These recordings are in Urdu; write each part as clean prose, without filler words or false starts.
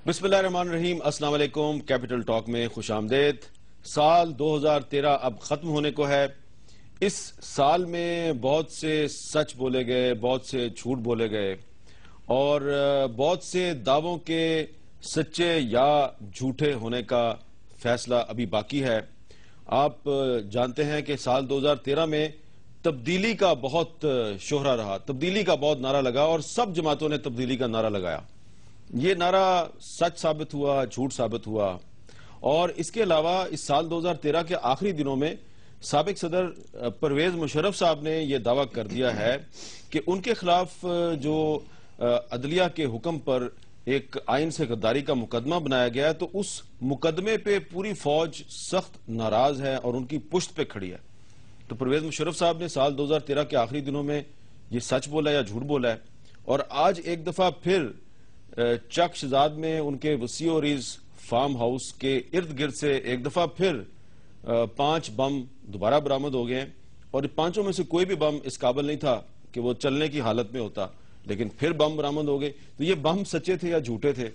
بسم اللہ الرحمن الرحیم، السلام علیکم۔ کیپٹل ٹاک میں خوش آمدید۔ سال 2013 اب ختم ہونے کو ہے۔ اس سال میں بہت سے سچ بولے گئے، بہت سے جھوٹ بولے گئے اور بہت سے دعووں کے سچے یا جھوٹے ہونے کا فیصلہ ابھی باقی ہے۔ آپ جانتے ہیں کہ سال 2013 میں تبدیلی کا بہت شہرہ رہا، تبدیلی کا بہت نعرہ لگا اور سب جماعتوں نے تبدیلی کا نعرہ لگایا۔ یہ نعرہ سچ ثابت ہوا، جھوٹ ثابت ہوا، اور اس کے علاوہ اس سال 2013 کے آخری دنوں میں سابق صدر پرویز مشرف صاحب نے یہ دعویٰ کر دیا ہے کہ ان کے خلاف جو عدلیہ کے حکم پر ایک آئین سے غداری کا مقدمہ بنایا گیا ہے، تو اس مقدمے پہ پوری فوج سخت ناراض ہے اور ان کی پشت پہ کھڑی ہے۔ تو پرویز مشرف صاحب نے سال 2013 کے آخری دنوں میں یہ سچ بولا یا جھوٹ بولا ہے، اور آج ایک دفعہ پھر چک شہزاد میں ان کے وسیع و عریض فارم ہاؤس کے ارد گرد سے ایک دفعہ پھر 5 بم دوبارہ برآمد ہو گئے ہیں، اور 5 میں سے کوئی بھی بم اس قابل نہیں تھا کہ وہ چلنے کی حالت میں ہوتا، لیکن پھر بم برآمد ہو گئے۔ تو یہ بم سچے تھے یا جھوٹے تھے؟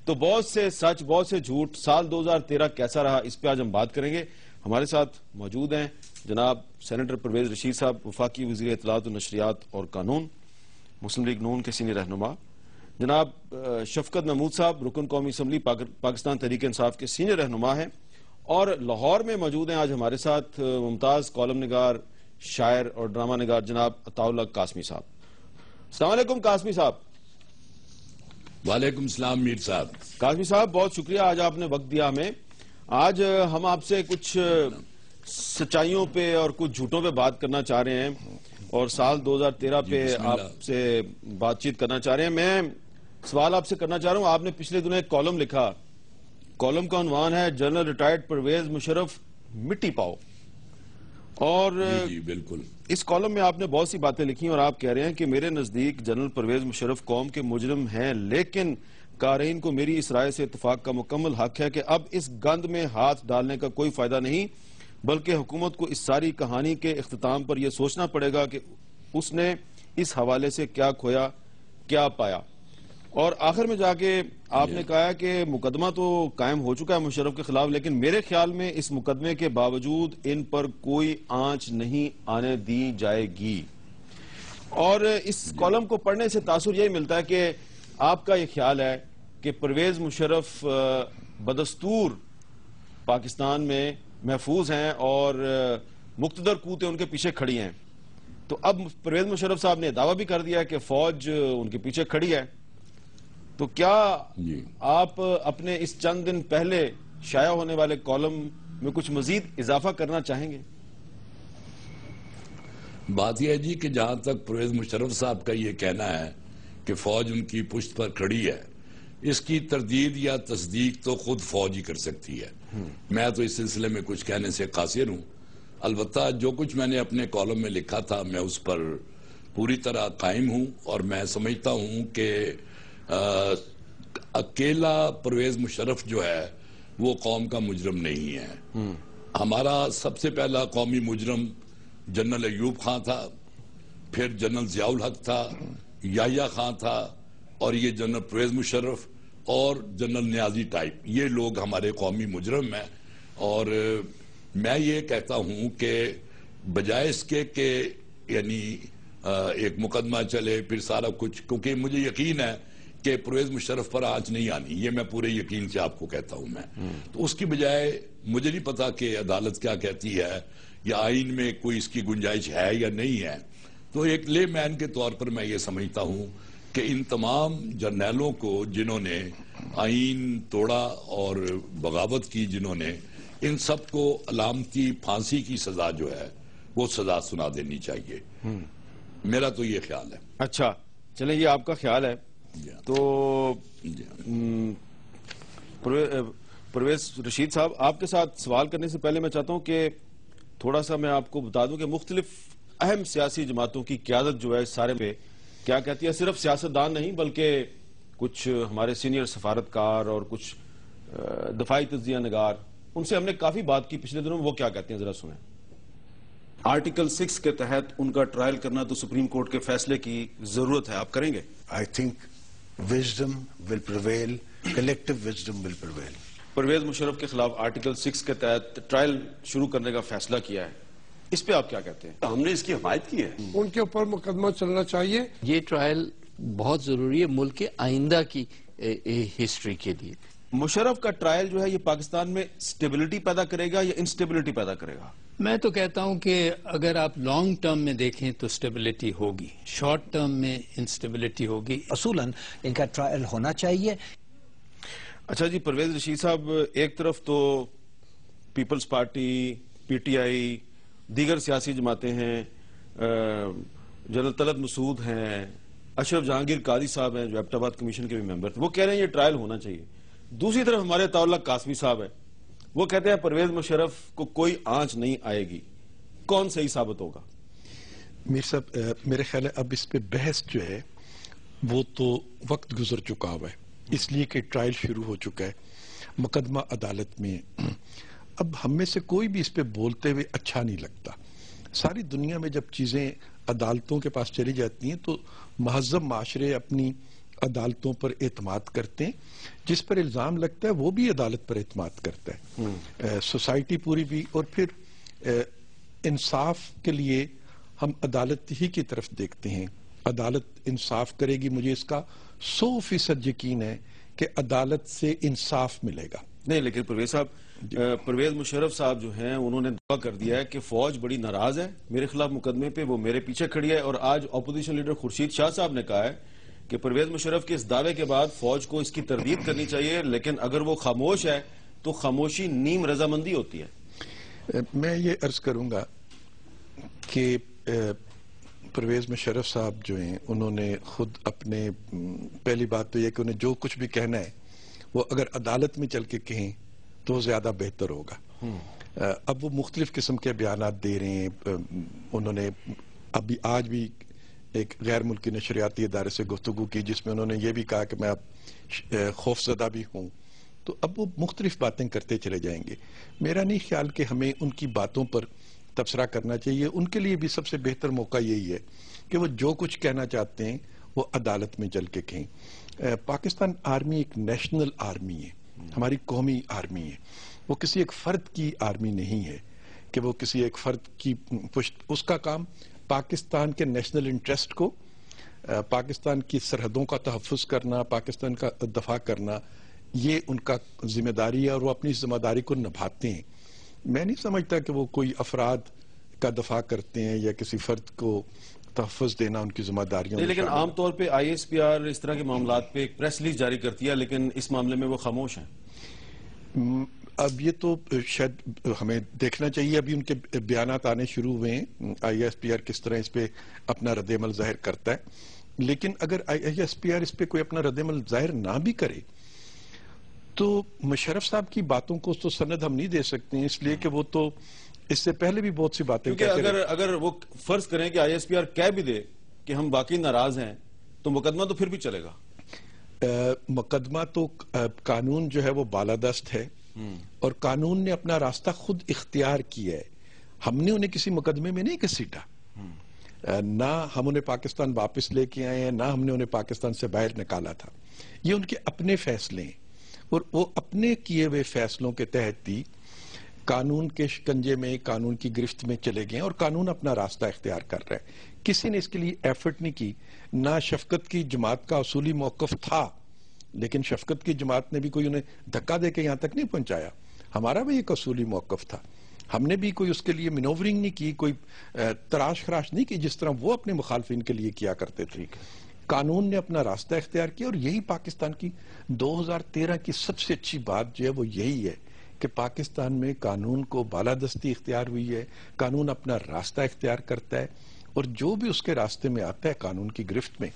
تو بہت سے سچ، بہت سے جھوٹ، سال 2013 کیسا رہا، اس پہ آج ہم بات کریں گے۔ ہمارے ساتھ موجود ہیں جناب سینیٹر پرویز رشید صاحب، وفاقی وزیر اطلاعات و نشریات اور قانون، مسلم لیگ نون کے سینئر رہنما، جناب شفقت محمود صاحب، رکن قومی اسمبلی پاکستان تحریک انصاف کے سینئر رہنما ہیں، اور لاہور میں موجود ہیں آج ہمارے ساتھ ممتاز کالم نگار، شاعر اور ڈرامہ نگار جناب عطاء اللہ قاسمی صاحب۔ السلام علیکم قاسمی صاحب۔ وعلیکم السلام میر صاحب۔ قاسمی صاحب بہت شکریہ، آج آپ نے وقت دیا ہمیں۔ آج ہم آپ سے کچھ سچائیوں پہ اور کچھ جھوٹوں پہ بات کرنا چاہ رہے ہیں، اور سال 2013 پہ آپ سے بات چیت کرنا چاہ رہے ہیں۔ میں سوال آپ سے کرنا چاہ رہا ہوں، آپ نے پچھلے دنوں ایک کالم لکھا، کالم کا عنوان ہے جنرل ریٹائرڈ پرویز مشرف مٹی پاؤ، اور جی بالکل، اس کالم میں آپ نے بہت سی باتیں لکھی اور آپ کہہ رہے ہیں کہ میرے نزدیک جنرل پرویز مشرف قوم کے مجرم ہیں، لیکن قارئین کو میری اس رائے سے اتفاق کا مکمل حق ہے کہ اب اس گند میں ہاتھ ڈالنے کا کوئی فائدہ نہیں، بلکہ حکومت کو اس ساری کہانی کے اختتام پر یہ سوچنا پڑے گا کہ اس نے اس حوالے سے کیا کھویا، کیا پایا۔ اور آخر میں جا کے آپ نے کہا کہ مقدمہ تو قائم ہو چکا ہے مشرف کے خلاف، لیکن میرے خیال میں اس مقدمے کے باوجود ان پر کوئی آنچ نہیں آنے دی جائے گی۔ اور اس کالم کو پڑھنے سے تاثر یہی ملتا ہے کہ آپ کا یہ خیال ہے کہ پرویز مشرف بدستور پاکستان میں محفوظ ہیں اور مقتدر قوتیں ان کے پیچھے کھڑی ہیں۔ تو اب پرویز مشرف صاحب نے دعویٰ بھی کر دیا ہے کہ فوج ان کے پیچھے کھڑی ہے، تو کیا آپ اپنے اس چند دن پہلے شائع ہونے والے کالم میں کچھ مزید اضافہ کرنا چاہیں گے؟ بات یہ ہے جی کہ جہاں تک پرویز مشرف صاحب کا یہ کہنا ہے کہ فوج ان کی پشت پر کھڑی ہے، اس کی تردید یا تصدیق تو خود فوج ہی کر سکتی ہے۔ میں تو اس سلسلے میں کچھ کہنے سے قاصر ہوں، البتہ جو کچھ میں نے اپنے کالم میں لکھا تھا میں اس پر پوری طرح قائم ہوں، اور میں سمجھتا ہوں کہ اکیلا پرویز مشرف جو ہے وہ قوم کا مجرم نہیں ہے۔ ہمارا سب سے پہلا قومی مجرم جنرل ایوب خان تھا، پھر جنرل ضیاء الحق تھا، یحییٰ خان تھا، اور یہ جنرل پرویز مشرف اور جنرل نیازی ٹائپ، یہ لوگ ہمارے قومی مجرم ہیں۔ اور میں یہ کہتا ہوں کہ بجائے اس کے کہ یعنی ایک مقدمہ چلے پھر سارا کچھ، کیونکہ مجھے یقین ہے کہ پرویز مشرف پر آنچ نہیں آنی، یہ میں پورے یقین سے آپ کو کہتا ہوں میں، تو اس کی بجائے مجھے نہیں پتا کہ عدالت کیا کہتی ہے یا آئین میں کوئی اس کی گنجائش ہے یا نہیں ہے۔ تو ایک لے مین کے طور پر میں یہ سمجھتا ہوں کہ ان تمام جرنیلوں کو جنہوں نے آئین توڑا اور بغاوت کی، جنہوں نے، ان سب کو علامتی پھانسی کی سزا جو ہے وہ سزا سنا دینی چاہیے، میرا تو یہ خیال ہے۔ اچھا چلیں، یہ آپ کا خیال ہے۔ تو پرویز رشید صاحب، آپ کے ساتھ سوال کرنے سے پہلے میں چاہتا ہوں کہ تھوڑا سا میں آپ کو بتا دوں کہ مختلف اہم سیاسی جماعتوں کی قیادت جو ہے اس سارے میں کیا کہتی ہے، صرف سیاستدان نہیں بلکہ کچھ ہمارے سینئر سفارتکار اور کچھ دفاعی تجزیہ نگار، ان سے ہم نے کافی بات کی پچھلے دنوں میں، وہ کیا کہتے ہیں ذرا سنیں۔ آرٹیکل 6 کے تحت ان کا ٹرائل کرنا تو سپریم کورٹ کے فیصلے کی ضرورت ہے، آپ کریں گے؟ I think wisdom will prevail collective wisdom will prevail. Pervez Musharraf کے خلاف آرٹیکل 6 کے تحت ٹرائل شروع کرنے کا فیصلہ کیا ہے، اس پہ آپ کیا کہتے ہیں؟ ہم نے اس کی حمایت کی ہے. ان کے اوپر مقدمہ چلنا چاہیے. یہ ٹرائل بہت ضروری ہے ملک کے آئندہ کی ہسٹری کے لیے. مشرف کا ٹرائل جو ہے یہ پاکستان میں سٹیبلٹی پیدا کرے گا یا انسٹیبلٹی پیدا کرے گا؟ میں تو کہتا ہوں کہ اگر آپ لانگ ٹرم میں دیکھیں تو سٹیبلٹی ہوگی، شارٹ ٹرم میں انسٹیبلٹی ہوگی. اصولاً ان کا ٹرائل ہونا چاہیے. اچھا جی، پرویز رشید صاحب، ایک طرف تو Peoples Party, P T I, دیگر سیاسی جماعتیں ہیں، جنرل طلعت مسعود ہیں، اشرف جہانگیر قاضی صاحب ہیں جو ایبٹ آباد کمیشن کے بھی ممبر تھے، وہ کہہ رہے ہیں یہ ٹرائل ہونا چاہیے. دوسری طرف ہمارے طاء قاسمی صاحب ہیں، وہ کہتے ہیں پرویز مشرف کو کوئی آنچ نہیں آئے گی. کون صحیح ثابت ہوگا؟ میر صاحب، میرے خیال ہے اب اس پہ بحث جو ہے وہ تو وقت گزر چکا ہوا ہے، اس لیے کہ ٹرائل شروع ہو چکا ہے، مقدمہ عدالت میں. اب ہم میں سے کوئی بھی اس پہ بولتے ہوئے اچھا نہیں لگتا. ساری دنیا میں جب چیزیں عدالتوں کے پاس چلی جاتی ہیں تو مہذب معاشرے اپنی عدالتوں پر اعتماد کرتے ہیں، جس پر الزام لگتا ہے وہ بھی عدالت پر اعتماد کرتا ہے، سوسائٹی پوری بھی. اور پھر انصاف کے لیے ہم عدالت ہی کی طرف دیکھتے ہیں. عدالت انصاف کرے گی، مجھے اس کا 100% یقین ہے کہ عدالت سے انصاف ملے گا. نہیں، لیکن پرویز صاحب، پرویز مشرف صاحب جو ہیں انہوں نے دعویٰ کر دیا ہے کہ فوج بڑی ناراض ہے میرے خلاف مقدمے پہ، وہ میرے پیچھے کھڑی ہے. اور آج اپوزیشن لیڈر خورشید شاہ صاحب نے کہا ہے کہ پرویز مشرف کے اس دعوے کے بعد فوج کو اس کی تردید کرنی چاہیے، لیکن اگر وہ خاموش ہے تو خاموشی نیم رضامندی ہوتی ہے. میں یہ عرض کروں گا کہ پرویز مشرف صاحب جو ہیں انہوں نے خود اپنے، پہلی بات تو یہ کہ انہیں جو کچھ بھی کہنا ہے وہ اگر عدالت میں چل کے کہیں تو وہ زیادہ بہتر ہوگا. اب وہ مختلف قسم کے بیانات دے رہے ہیں. انہوں نے ابھی آج بھی ایک غیر ملکی نشریاتی ادارے سے گفتگو کی جس میں انہوں نے یہ بھی کہا کہ میں اب خوف زدہ بھی ہوں. تو اب وہ مختلف باتیں کرتے چلے جائیں گے. میرا نہیں خیال کہ ہمیں ان کی باتوں پر تبصرہ کرنا چاہیے. ان کے لیے بھی سب سے بہتر موقع یہی ہے کہ وہ جو کچھ کہنا چاہتے ہیں وہ عدالت میں چل کے کہیں. پاکستان آرمی ایک نیشنل آرمی ہے، ہماری قومی آرمی ہے. وہ کسی ایک فرد کی آرمی نہیں ہے کہ وہ کسی ایک فرد کی پشت. اس کا کام پاکستان کے نیشنل انٹرسٹ کو، پاکستان کی سرحدوں کا تحفظ کرنا، پاکستان کا دفاع کرنا، یہ ان کا ذمہ داری ہے اور وہ اپنی ذمہ داری کو نبھاتے ہیں. میں نہیں سمجھتا کہ وہ کوئی افراد کا دفاع کرتے ہیں یا کسی فرد کو تحفظ دینا ان کی ذمہ داریوں. لیکن عام طور پہ آئی ایس پی آر اس طرح کے معاملات پہ ایک پریس ریلیز جاری کرتی ہے، لیکن اس معاملے میں وہ خاموش ہیں. اب یہ تو شاید ہمیں دیکھنا چاہیے. ابھی ان کے بیانات آنے شروع ہوئے ہیں، آئی ایس پی آر کس طرح اس پہ اپنا رد عمل ظاہر کرتا ہے. لیکن اگر آئی ایس پی آر اس پہ کوئی اپنا رد عمل ظاہر نہ بھی کرے تو مشرف صاحب کی باتوں کو تو سند ہم نہیں دے سکتے ہیں، اس لیے کہ وہ تو اس سے پہلے بھی بہت سی باتیں کہتے رہے. اگر وہ فرض کریں کہ آئی ایس پی آر کہہ بھی دے کہ ہم باقی ناراض ہیں تو مقدمہ تو پھر بھی چلے گا. مقدمہ تو قانون جو ہے وہ بالادست ہے اور قانون نے اپنا راستہ خود اختیار کیا ہے. ہم نے انہیں کسی مقدمے میں نہیں گھسیٹا، نہ ہم انہیں پاکستان واپس لے کے آئے ہیں، نہ ہم نے انہیں پاکستان سے باہر نکالا تھا. یہ ان کے اپنے فیصلے ہیں اور وہ اپنے کیے ہوئے فیصلوں کے تحت ہی قانون کے شکنجے میں، قانون کی گرفت میں چلے گئے اور قانون اپنا راستہ اختیار کر رہا ہے. کسی نے اس کے لیے ایفرٹ نہیں کی. نہ شفقت کی جماعت کا اصولی موقف تھا، لیکن شفقت کی جماعت نے بھی کوئی انہیں دھکا دے کے یہاں تک نہیں پہنچایا. ہمارا بھی ایک اصولی موقف تھا، ہم نے بھی کوئی اس کے لیے مینوورنگ نہیں کی، کوئی تراش خراش نہیں کی جس طرح وہ اپنے مخالفین کے لیے کیا کرتے تھے. قانون نے اپنا راستہ اختیار کیا اور یہی پاکستان کی 2013 کی سب سے اچھی بات جو ہے وہ یہی ہے کہ پاکستان میں قانون کو بالادستی اختیار ہوئی ہے. قانون اپنا راستہ اختیار کرتا ہے اور جو بھی اس کے راستے میں آتا ہے قانون کی گرفت میں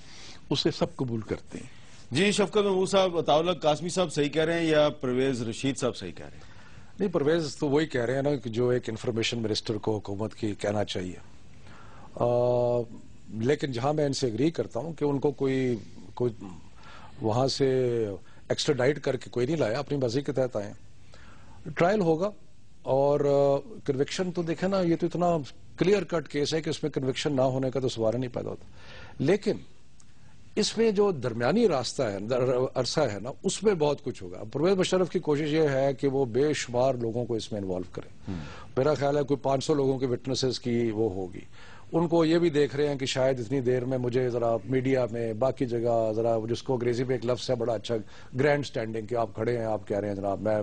اسے سب قبول کرتے ہیں. جی شفقت محمود صاحب، طاء قاسمی صاحب صحیح کہہ رہے ہیں یا پرویز رشید صاحب صحیح کہہ رہے ہیں؟ نہیں، پرویز تو وہی کہہ رہے ہیں نا کہ جو ایک انفارمیشن منسٹر کو حکومت کی کہنا چاہیے. لیکن جہاں میں ان سے اگری کرتا ہوں کہ ان کو کوئی وہاں سے ایکسٹراڈائٹ کر کے کوئی نہیں لایا، اپنی مرضی کے تحت آئے. ٹرائل ہوگا اور کنوکشن تو دیکھیں نا، یہ تو اتنا کلیئر کٹ کیس ہے کہ اس میں کنوکشن نہ ہونے کا تو سوال نہیں پیدا ہوتا. لیکن اس میں جو درمیانی راستہ ہے عرصہ ہے نا اس میں بہت کچھ ہوگا. پرویز مشرف کی کوشش یہ ہے کہ وہ بے شمار لوگوں کو اس میں انوالو کرے. میرا خیال ہے کوئی 500 لوگوں کے وٹنسز کی وہ ہوگی. ان کو یہ بھی دیکھ رہے ہیں کہ شاید اتنی دیر میں مجھے ذرا میڈیا میں باقی جگہ ذرا جس کو انگریزی میں ایک لفظ ہے بڑا اچھا گرینڈ سٹینڈنگ کہ آپ کھڑے ہیں آپ کہہ رہے ہیں جناب میں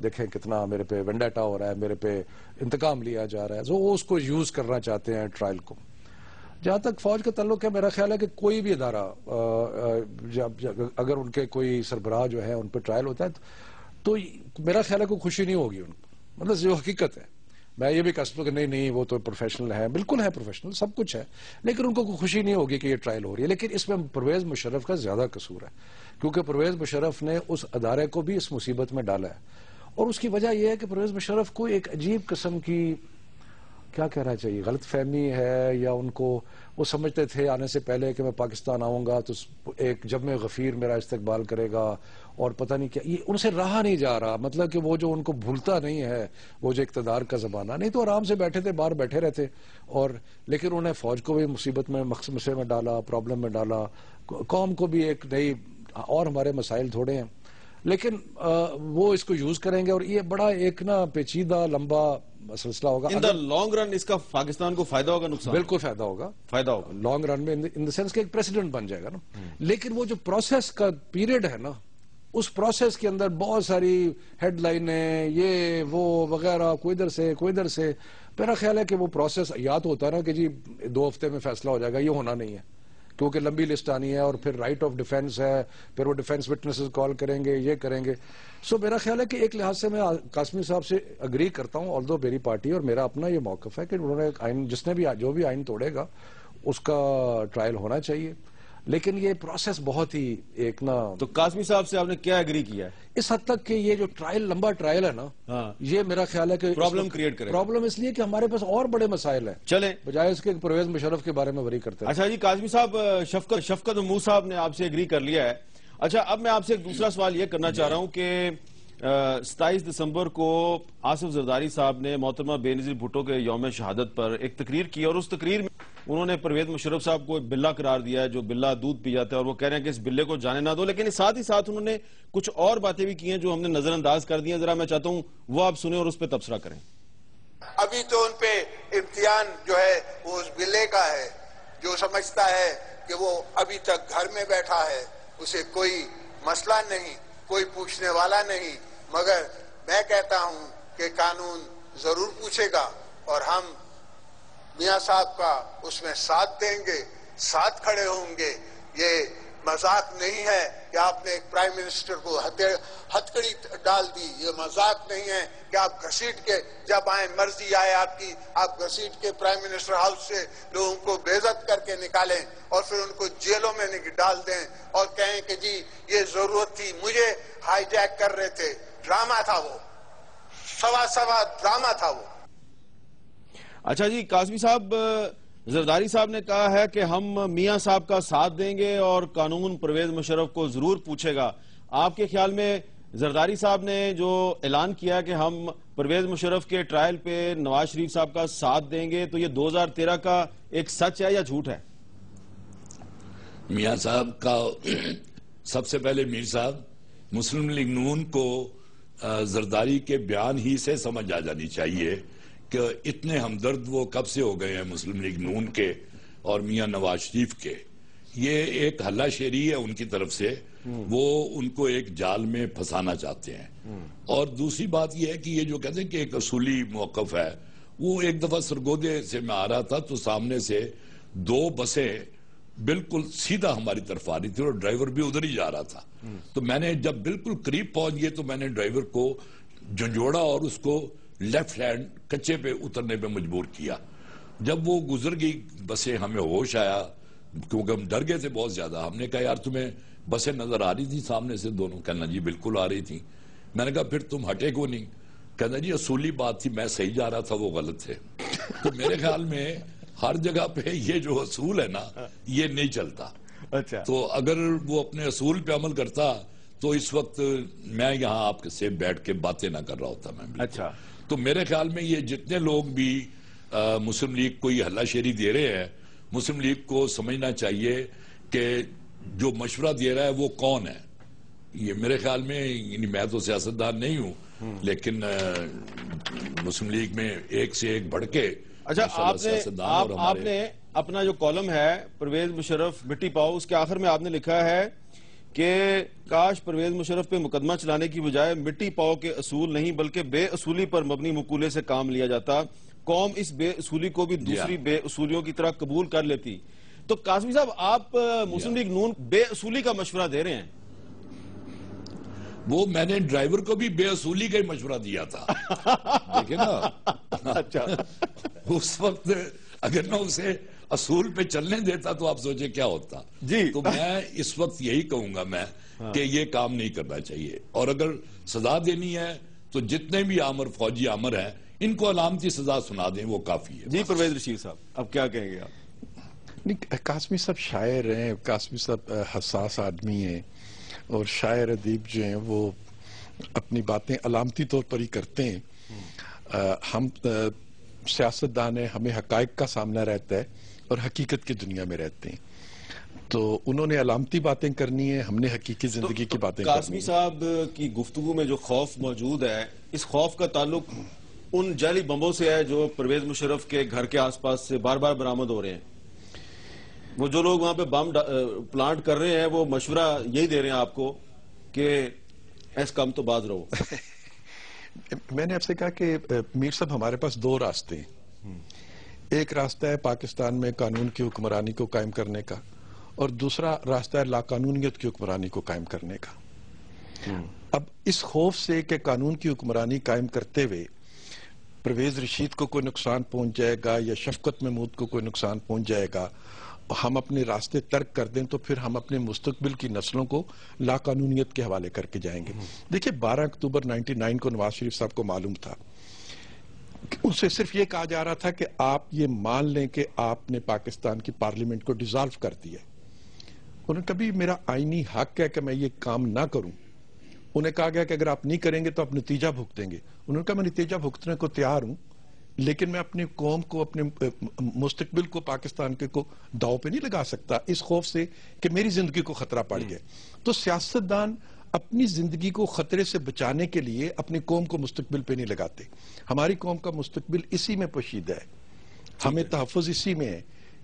دیکھیں کتنا میرے پہ ونڈیٹا ہو رہا ہے میرے پہ انتقام لیا جا رہا ہے. وہ اس کو یوز کرنا چاہتے ہیں ٹرائل کو. جہاں تک فوج کا تعلق ہے میرا خیال ہے کہ کوئی بھی ادارہ اگر ان کے کوئی سربراہ جو ہے ان پہ ٹرائل ہوتا ہے تو میرا خیال ہے کوئی خوشی نہیں ہوگی ان کو. مطلب جو حقیقت ہے میں یہ بھی کہہ سکتا ہوں کہ نہیں وہ تو پروفیشنل ہے, بالکل ہے پروفیشنل سب کچھ ہے, لیکن ان کو کوئی خوشی نہیں ہوگی کہ یہ ٹرائل ہو رہی ہے. لیکن اس میں پرویز مشرف کا زیادہ قصور ہے کیونکہ پرویز مشرف نے اس ادارے کو بھی اس مصیبت میں ڈالا ہے. اور اس کی وجہ یہ ہے کہ پرویز مشرف کو ایک عجیب قسم کی کیا کہنا چاہیے غلط فہمی ہے, یا ان کو وہ سمجھتے تھے آنے سے پہلے کہ میں پاکستان آؤں گا تو ایک جب غفیر میرا استقبال کرے گا اور پتہ نہیں کیا, یہ ان سے رہا نہیں جا رہا. مطلب کہ وہ جو ان کو بھولتا نہیں ہے وہ جو اقتدار کا زمانہ, نہیں تو آرام سے بیٹھے تھے باہر بیٹھے رہتے. اور لیکن انہوں نے فوج کو بھی مصیبت میں مسئلے میں ڈالا, پرابلم میں ڈالا, قوم کو بھی ایک نئی, اور ہمارے مسائل تھوڑے ہیں لیکن وہ اس کو یوز کریں گے اور یہ بڑا ایک نا پیچیدہ لمبا سلسلہ ہوگا. ان دا لانگ رن اس کا پاکستان کو فائدہ ہوگا نقصان؟ بالکل فائدہ ہوگا لانگ رن میں ان دا سینس کہ ایک پریسیڈنٹ بن جائے گا نا. لیکن وہ جو پروسیس کا پیریڈ ہے نا اس پروسیس کے اندر بہت ساری ہیڈ لائنیں یہ وہ وغیرہ کوئی ادھر سے میرا خیال ہے کہ وہ پروسیس یاد ہوتا ہے نا کہ جی 2 ہفتے میں فیصلہ ہو جائے گا, یہ ہونا نہیں ہے کیونکہ لمبی لسٹ آنی ہے اور پھر رائٹ آف ڈیفینس ہے, پھر وہ ڈیفینس وٹنسز کال کریں گے یہ کریں گے. سو میرا خیال ہے کہ ایک لحاظ سے میں قاسمی صاحب سے اگری کرتا ہوں, آلدو میری پارٹی اور میرا اپنا یہ موقف ہے کہ انہوں نے آئین جس نے بھی جو بھی آئین توڑے گا اس کا ٹرائل ہونا چاہیے. لیکن یہ پروسیس بہت ہی ایک نا, تو قاسمی صاحب سے آپ نے کیا اگری کیا ہے اس حد تک کہ یہ جو لمبا ٹرائل ہے نا یہ میرا خیال ہے کہ پرابلم کریٹ کرے, پرابلم اس لیے کہ ہمارے پاس اور بڑے مسائل ہیں چلیں بجائے اس کے پرویز مشرف کے بارے میں وری کرتے ہیں. اچھا جی قاسمی صاحب, شفقت محمود صاحب نے آپ سے اگری کر لیا ہے. اچھا اب میں آپ سے ایک دوسرا سوال یہ کرنا چاہ رہا ہوں کہ 27 دسمبر کو آصف زرداری صاحب نے محترمہ بے نظیر بھٹو کے یوم شہادت پر ایک تقریر کی اور اس تقریر میں انہوں نے پرویز مشرف صاحب کو ایک بلہ قرار دیا ہے جو بلہ دودھ پی جاتا ہے, اور وہ کہہ رہے ہیں کہ اس بلے کو جانے نہ دو. لیکن ساتھ ہی ساتھ انہوں نے کچھ اور باتیں بھی کی ہیں جو ہم نے نظر انداز کر دی ہیں. ذرا میں چاہتا ہوں وہ آپ سنیں اور اس پہ تبصرہ کریں. ابھی تو ان پہ امتحان جو ہے وہ اس بلے کا ہے جو سمجھتا ہے کہ وہ ابھی تک گھر میں بیٹھا ہے, اسے کوئی مسئلہ نہیں, کوئی پوچھنے والا نہیں. مگر میں کہتا ہوں کہ قانون ضرور پوچھے گا اور ہم میاں صاحب کا اس میں ساتھ دیں گے, ساتھ کھڑے ہوں گے. یہ مذاق نہیں ہے کہ آپ نے ایک پرائم منسٹر کو ہتھکڑی ڈال دی, یہ مذاق نہیں ہے کہ آپ گھسیٹ کے جب آئیں مرضی آئے آپ کی آپ گھسیٹ کے پرائم منسٹر ہاؤس سے لوگوں کو بے عزت کر کے نکالیں اور پھر ان کو جیلوں میں ڈال دیں اور کہیں کہ جی یہ ضرورت تھی, مجھے ہائی جیک کر رہے تھے. ڈرامہ تھا وہ, سوا ڈرامہ تھا وہ. اچھا جی قاسمی صاحب, زرداری صاحب نے کہا ہے کہ ہم میاں صاحب کا ساتھ دیں گے اور قانون پرویز مشرف کو ضرور پوچھے گا. آپ کے خیال میں زرداری صاحب نے جو اعلان کیا کہ ہم پرویز مشرف کے ٹرائل پہ نواز شریف صاحب کا ساتھ دیں گے, تو یہ 2013 کا ایک سچ ہے یا جھوٹ ہے؟ میاں صاحب کا سب سے پہلے میر صاحب مسلم لیگ نون کو زرداری کے بیان ہی سے سمجھ آ جانی چاہیے کہ اتنے ہمدرد وہ کب سے ہو گئے ہیں مسلم لیگ نون کے اور میاں نواز شریف کے. یہ ایک ہلہ شیری ہے ان کی طرف سے, وہ ان کو ایک جال میں پھنسانا چاہتے ہیں. اور دوسری بات یہ ہے کہ یہ جو کہتے ہیں کہ ایک اصولی موقف ہے, وہ ایک دفعہ سرگودے سے میں آ رہا تھا تو سامنے سے 2 بسیں بالکل سیدھا ہماری طرف آ رہی تھی اور ڈرائیور بھی ادھر ہی جا رہا تھا. تو میں نے جب بالکل قریب پہنچ گئے تو میں نے ڈرائیور کو جھنجھوڑا اور اس کو لیفٹ ہینڈ کچے پہ اترنے پہ مجبور کیا. جب وہ گزر گئی بسیں ہمیں ہوش آیا کیونکہ ہم ڈر گئے تھے بہت زیادہ. ہم نے کہا یار تمہیں بسیں نظر آ رہی تھی سامنے سے دونوں؟ کہنا جی بالکل آ رہی تھی. میں نے کہا پھر تم ہٹے کیوں نہیں؟ کہنا جی اصولی بات تھی, میں صحیح جا رہا تھا وہ غلط تھے. تو میرے خیال میں ہر جگہ پہ یہ جو اصول ہے نا یہ نہیں چلتا. اچھا, تو اگر وہ اپنے اصول پہ عمل کرتا تو اس وقت میں یہاں آپ سے بیٹھ کے باتیں نہ کر رہا ہوتا. میں اچھا, تو میرے خیال میں یہ جتنے لوگ بھی مسلم لیگ کو یہ ہلہ شیری دے رہے ہیں, مسلم لیگ کو سمجھنا چاہیے کہ جو مشورہ دے رہا ہے وہ کون ہے. یہ میرے خیال میں، یعنی میں تو سیاستدان نہیں ہوں، لیکن مسلم لیگ میں ایک سے ایک بڑھ کے اچھا آپ نے اپنا جو کالم ہے پرویز مشرف مٹی پاؤ، اس کے آخر میں آپ نے لکھا ہے کہ کاش پرویز مشرف پہ مقدمہ چلانے کی بجائے مٹی پاؤ کے اصول نہیں بلکہ بے اصولی پر مبنی مقولے سے کام لیا جاتا، قوم اس بے اصولی کو بھی دوسری بے اصولیوں کی طرح قبول کر لیتی. تو قاسمی صاحب، آپ مسلم لیگ نون بے اصولی کا مشورہ دے رہے ہیں. وہ میں نے ڈرائیور کو بھی بے اصولی کا ہی مشورہ دیا تھا. دیکھیں نا، اچھا اس وقت اگر نہ اسے اصول پہ چلنے دیتا تو آپ سوچیں کیا ہوتا. جی تو میں اس وقت یہی کہوں گا میں کہ یہ کام نہیں کرنا چاہیے، اور اگر سزا دینی ہے تو جتنے بھی آمر فوجی آمر ہیں ان کو علامتی سزا سنا دیں، وہ کافی ہے. جی پرویز رشید صاحب، اب کیا کہیں گے آپ؟ قاسمی صاحب شاعر ہیں، قاسمی صاحب حساس آدمی ہیں، اور شاعر ادیب جو ہیں وہ اپنی باتیں علامتی طور پر ہی کرتے ہیں. ہم سیاستدان ہیں، ہمیں حقائق کا سامنا رہتا ہے اور حقیقت کی دنیا میں رہتے ہیں. تو انہوں نے علامتی باتیں کرنی ہے، ہم نے حقیقی زندگی کی باتیں کرنی ہیں. قاسمی صاحب کی گفتگو میں جو خوف موجود ہے، اس خوف کا تعلق ان جعلی بمبوں سے ہے جو پرویز مشرف کے گھر کے آس پاس سے بار بار برآمد ہو رہے ہیں. وہ جو لوگ وہاں پہ بم پلانٹ کر رہے ہیں وہ مشورہ یہی دے رہے ہیں آپ کو کہ ایس کم تو باز رہو. میں نے آپ سے کہا کہ میر صاحب ہمارے پاس دو راستے ہیں. ایک راستہ ہے پاکستان میں قانون کی حکمرانی کو قائم کرنے کا، اور دوسرا راستہ ہے لا قانونیت کی حکمرانی کو قائم کرنے کا. اب اس خوف سے کہ قانون کی حکمرانی قائم کرتے ہوئے پرویز رشید کو کوئی نقصان پہنچ جائے گا یا شفقت محمود کو کوئی نقصان پہنچ جائے گا، ہم اپنے راستے ترک کر دیں تو پھر ہم اپنے مستقبل کی نسلوں کو لا قانونیت کے حوالے کر کے جائیں گے. دیکھیں 12 اکتوبر 99 کو نواز شریف صاحب کو معلوم تھا، ان سے صرف یہ کہا جا رہا تھا کہ آپ یہ مان لیں کہ آپ نے پاکستان کی پارلیمنٹ کو ڈیزالو کر دیا. انہوں نے کبھی میرا آئینی حق ہے کہ میں یہ کام نہ کروں. انہیں کہا گیا کہ اگر آپ نہیں کریں گے تو آپ نتیجہ بھگتیں گے. انہوں نے کہا میں نتیجہ بھگتنے کو تیار ہوں، لیکن میں اپنی قوم کو، اپنے مستقبل کو، پاکستان کے کو داؤ پہ نہیں لگا سکتا اس خوف سے کہ میری زندگی کو خطرہ پڑ جائے. تو سیاستدان اپنی زندگی کو خطرے سے بچانے کے لیے اپنی قوم کو مستقبل پہ نہیں لگاتے. ہماری قوم کا مستقبل اسی میں پوشیدہ ہے. ہمیں تحفظ اسی میں ہے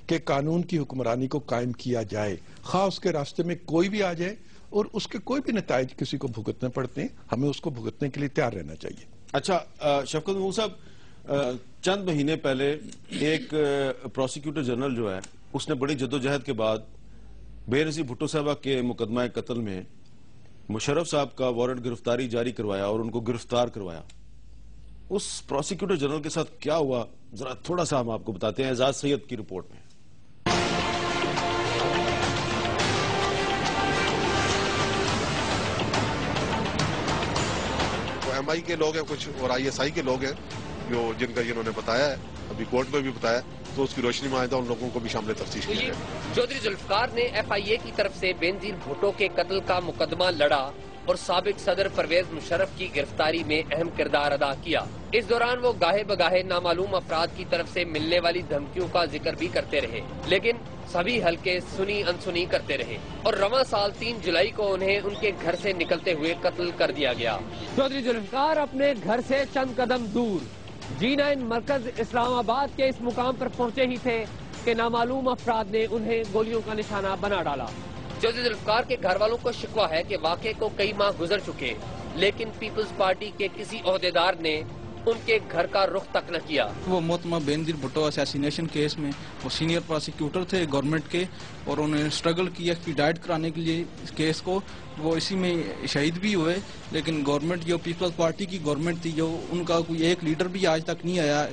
کہ قانون کی حکمرانی کو قائم کیا جائے، خواہ اس کے راستے میں کوئی بھی آ جائے اور اس کے کوئی بھی نتائج کسی کو بھگتنے پڑتے ہیں، ہمیں اس کو بھگتنے کے لیے تیار رہنا چاہیے. اچھا شفقت محمود صاحب، چند مہینے پہلے ایک پروسیکیوٹر جنرل جو ہے اس نے بڑی جدوجہد کے بعد بے نظیر بھٹو صاحبہ کے مقدمہ قتل میں مشرف صاحب کا وارنٹ گرفتاری جاری کروایا اور ان کو گرفتار کروایا. اس پروسیکیوٹر جنرل کے ساتھ کیا ہوا ذرا تھوڑا سا ہم آپ کو بتاتے ہیں اعزاز سید کی رپورٹ میں. ایم آئی کے لوگ ہیں کچھ اور آئی ایس آئی کے لوگ ہیں جو جن کا انہوں نے بتایا ہے، ابھی کورٹ میں بھی بتایا، تو اس کی روشنی میں آئندہ ان لوگوں کو بھی شامل تفتیش کیا جائے. چودھری ذوالفقار نے ایف آئی اے کی طرف سے بینظیر بھٹو کے قتل کا مقدمہ لڑا اور سابق صدر پرویز مشرف کی گرفتاری میں اہم کردار ادا کیا. اس دوران وہ گاہے بگاہے نامعلوم افراد کی طرف سے ملنے والی دھمکیوں کا ذکر بھی کرتے رہے، لیکن سبھی حلقے سنی انسنی کرتے رہے اور رواں سال 3 جولائی کو انہیں ان کے گھر سے نکلتے ہوئے قتل کر دیا گیا. چودھری ذوالفقار اپنے گھر سے چند قدم دور G9 مرکز اسلام آباد کے اس مقام پر پہنچے ہی تھے کہ نامعلوم افراد نے انہیں گولیوں کا نشانہ بنا ڈالا. چودھری ذوالفقار کے گھر والوں کو شکوہ ہے کہ واقعے کو کئی ماہ گزر چکے، لیکن پیپلز پارٹی کے کسی عہدیدار نے ان کے گھر کا رخ تک نہ کیا. وہ محتمہ بینظیر بھٹو اسیسینیشن کیس میں وہ سینئر پروسیکیوٹر تھے گورنمنٹ کے، اور انہوں نے سٹرگل کیا ایکسپیڈائٹ کرانے کے لیے اس کیس کو. وہ اسی میں شہید بھی ہوئے، لیکن گورنمنٹ جو پیپلز پارٹی کی گورنمنٹ تھی، جو ان کا کوئی ایک لیڈر بھی آج تک نہیں آیا